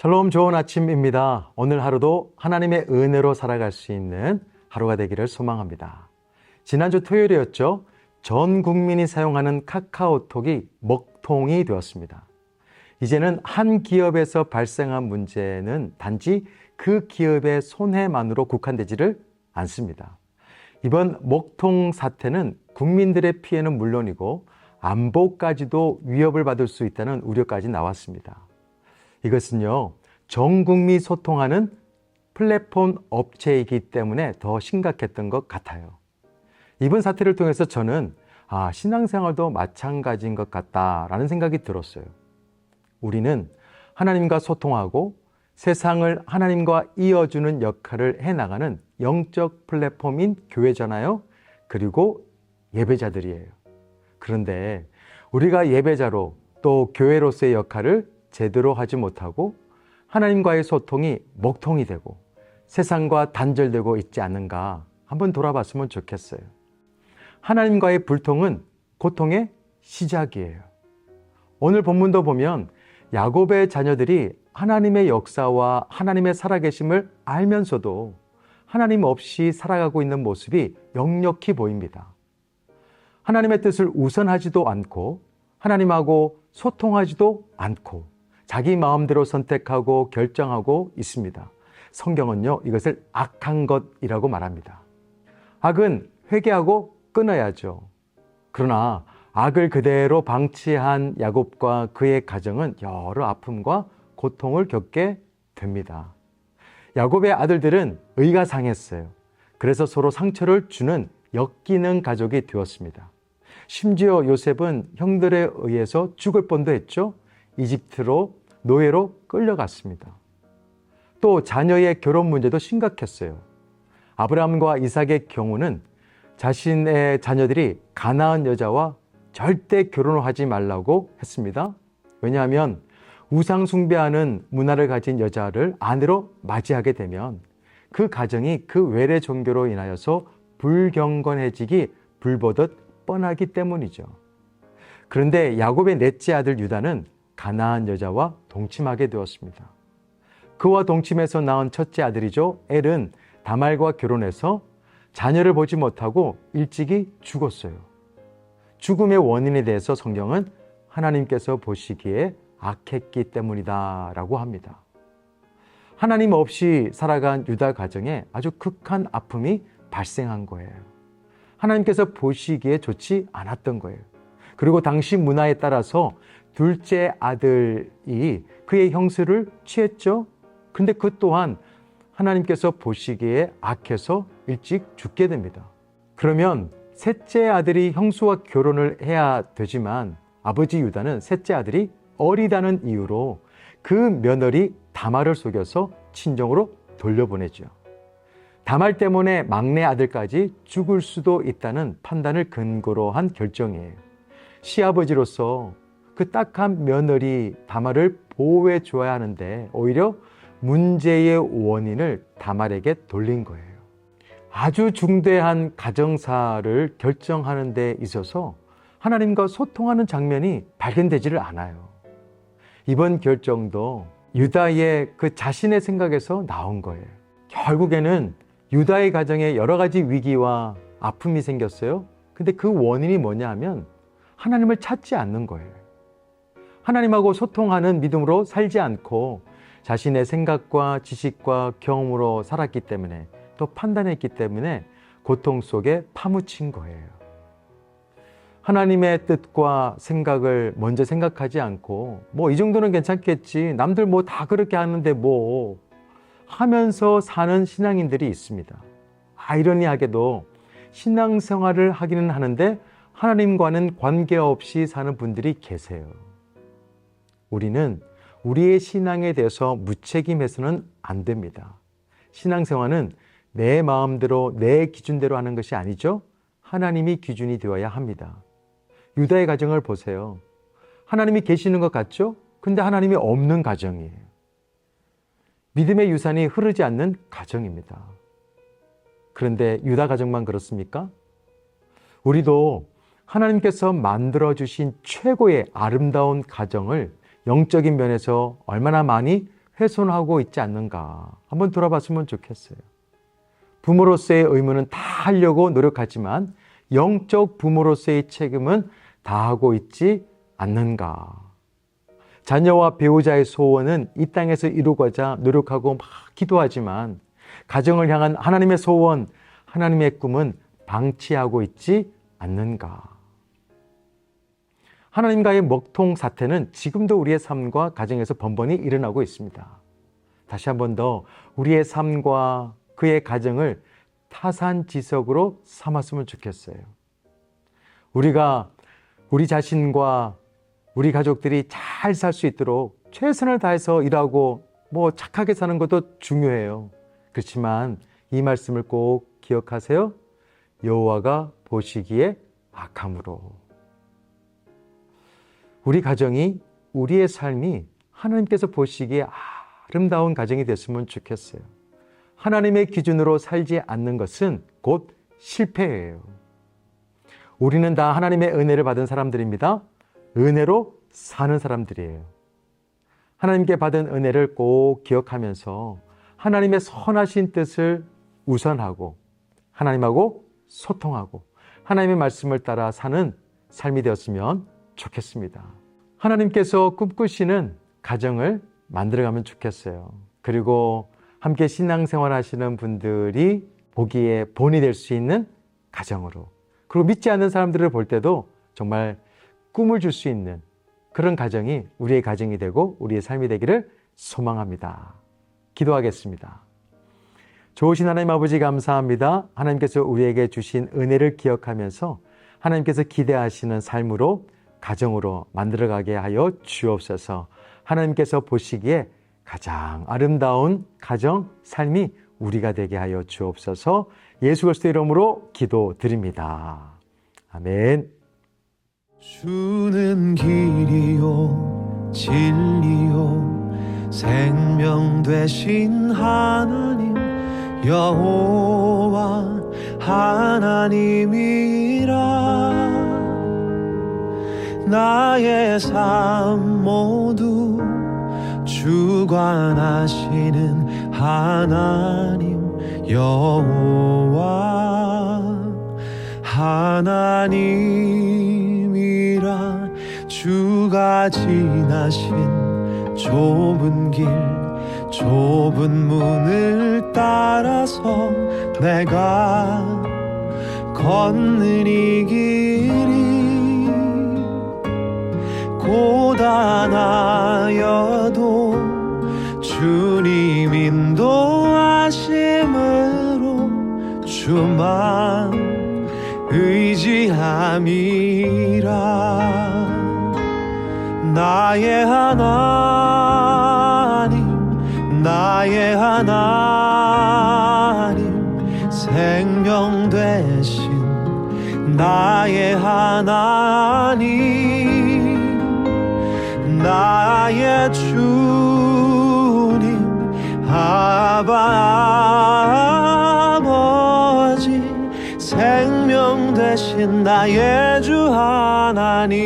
샬롬, 좋은 아침입니다. 오늘 하루도 하나님의 은혜로 살아갈 수 있는 하루가 되기를 소망합니다. 지난주 토요일이었죠. 전 국민이 사용하는 카카오톡이 먹통이 되었습니다. 이제는 한 기업에서 발생한 문제는 단지 그 기업의 손해만으로 국한되지를 않습니다. 이번 먹통 사태는 국민들의 피해는 물론이고 안보까지도 위협을 받을 수 있다는 우려까지 나왔습니다. 이것은요, 전 국민 소통하는 플랫폼 업체이기 때문에 더 심각했던 것 같아요. 이번 사태를 통해서 저는 신앙생활도 마찬가지인 것 같다라는 생각이 들었어요. 우리는 하나님과 소통하고 세상을 하나님과 이어주는 역할을 해나가는 영적 플랫폼인 교회잖아요. 그리고 예배자들이에요. 그런데 우리가 예배자로 또 교회로서의 역할을 제대로 하지 못하고 하나님과의 소통이 먹통이 되고 세상과 단절되고 있지 않는가 한번 돌아봤으면 좋겠어요. 하나님과의 불통은 고통의 시작이에요. 오늘 본문도 보면 야곱의 자녀들이 하나님의 역사와 하나님의 살아계심을 알면서도 하나님 없이 살아가고 있는 모습이 역력히 보입니다. 하나님의 뜻을 우선하지도 않고 하나님하고 소통하지도 않고 자기 마음대로 선택하고 결정하고 있습니다. 성경은요, 이것을 악한 것이라고 말합니다. 악은 회개하고 끊어야죠. 그러나 악을 그대로 방치한 야곱과 그의 가정은 여러 아픔과 고통을 겪게 됩니다. 야곱의 아들들은 의가 상했어요. 그래서 서로 상처를 주는 엮이는 가족이 되었습니다. 심지어 요셉은 형들에 의해서 죽을 뻔도 했죠. 이집트로 노예로 끌려갔습니다. 또 자녀의 결혼 문제도 심각했어요. 아브라함과 이삭의 경우는 자신의 자녀들이 가나안 여자와 절대 결혼을 하지 말라고 했습니다. 왜냐하면 우상 숭배하는 문화를 가진 여자를 아내로 맞이하게 되면 그 가정이 그 외래 종교로 인하여서 불경건해지기 불보듯 뻔하기 때문이죠. 그런데 야곱의 넷째 아들 유다는 가나안 여자와 동침하게 되었습니다. 그와 동침해서 낳은 첫째 아들이죠. 엘은 다말과 결혼해서 자녀를 보지 못하고 일찍이 죽었어요. 죽음의 원인에 대해서 성경은 하나님께서 보시기에 악했기 때문이다 라고 합니다. 하나님 없이 살아간 유다 가정에 아주 극한 아픔이 발생한 거예요. 하나님께서 보시기에 좋지 않았던 거예요. 그리고 당시 문화에 따라서 둘째 아들이 그의 형수를 취했죠. 그런데 그 또한 하나님께서 보시기에 악해서 일찍 죽게 됩니다. 그러면 셋째 아들이 형수와 결혼을 해야 되지만 아버지 유다는 셋째 아들이 어리다는 이유로 그 며느리 다말을 속여서 친정으로 돌려보내죠. 다말 때문에 막내 아들까지 죽을 수도 있다는 판단을 근거로 한 결정이에요. 시아버지로서 그 딱한 며느리 다말을 보호해 줘야 하는데 오히려 문제의 원인을 다말에게 돌린 거예요. 아주 중대한 가정사를 결정하는 데 있어서 하나님과 소통하는 장면이 발견되지를 않아요. 이번 결정도 유다의 그 자신의 생각에서 나온 거예요. 결국에는 유다의 가정에 여러 가지 위기와 아픔이 생겼어요. 근데 그 원인이 뭐냐 하면 하나님을 찾지 않는 거예요. 하나님하고 소통하는 믿음으로 살지 않고 자신의 생각과 지식과 경험으로 살았기 때문에 또 판단했기 때문에 고통 속에 파묻힌 거예요. 하나님의 뜻과 생각을 먼저 생각하지 않고 이 정도는 괜찮겠지, 남들 다 그렇게 하는데 하면서 사는 신앙인들이 있습니다. 아이러니하게도 신앙생활을 하기는 하는데 하나님과는 관계없이 사는 분들이 계세요. 우리는 우리의 신앙에 대해서 무책임해서는 안 됩니다. 신앙생활은 내 마음대로 내 기준대로 하는 것이 아니죠. 하나님이 기준이 되어야 합니다. 유다의 가정을 보세요. 하나님이 계시는 것 같죠? 근데 하나님이 없는 가정이에요. 믿음의 유산이 흐르지 않는 가정입니다. 그런데 유다 가정만 그렇습니까? 우리도 하나님께서 만들어주신 최고의 아름다운 가정을 영적인 면에서 얼마나 많이 훼손하고 있지 않는가 한번 돌아봤으면 좋겠어요. 부모로서의 의무는 다 하려고 노력하지만 영적 부모로서의 책임은 다하고 있지 않는가. 자녀와 배우자의 소원은 이 땅에서 이루고자 노력하고 막 기도하지만 가정을 향한 하나님의 소원, 하나님의 꿈은 방치하고 있지 않는가. 하나님과의 먹통 사태는 지금도 우리의 삶과 가정에서 번번이 일어나고 있습니다. 다시 한 번 더 우리의 삶과 그의 가정을 타산지석으로 삼았으면 좋겠어요. 우리가 우리 자신과 우리 가족들이 잘 살 수 있도록 최선을 다해서 일하고 착하게 사는 것도 중요해요. 그렇지만 이 말씀을 꼭 기억하세요. 여호와가 보시기에 악함으로. 우리 가정이, 우리의 삶이 하나님께서 보시기에 아름다운 가정이 됐으면 좋겠어요. 하나님의 기준으로 살지 않는 것은 곧 실패예요. 우리는 다 하나님의 은혜를 받은 사람들입니다. 은혜로 사는 사람들이에요. 하나님께 받은 은혜를 꼭 기억하면서 하나님의 선하신 뜻을 우선하고 하나님하고 소통하고 하나님의 말씀을 따라 사는 삶이 되었으면 좋겠습니다. 하나님께서 꿈꾸시는 가정을 만들어가면 좋겠어요. 그리고 함께 신앙생활 하시는 분들이 보기에 본이 될 수 있는 가정으로, 그리고 믿지 않는 사람들을 볼 때도 정말 꿈을 줄 수 있는 그런 가정이 우리의 가정이 되고 우리의 삶이 되기를 소망합니다. 기도하겠습니다. 좋으신 하나님 아버지 감사합니다. 하나님께서 우리에게 주신 은혜를 기억하면서 하나님께서 기대하시는 삶으로 가정으로 만들어가게 하여 주옵소서. 하나님께서 보시기에 가장 아름다운 가정, 삶이 우리가 되게 하여 주옵소서. 예수 그리스도의 이름으로 기도드립니다. 아멘. 주는 길이요 진리요 생명 되신 하나님 여호와 하나님이라. 나의 삶 모두 주관하시는 하나님 여호와 하나님이라. 주가 지나신 좁은 길 좁은 문을 따라서 내가 걷는 이 길이 고단하여도 주님 인도하심으로 주만 의지함이라. 나의 하나님 나의 하나님 생명 되신 나의 하나님 나의 주님 아바 아버지 생명 되신 나의 주 하나님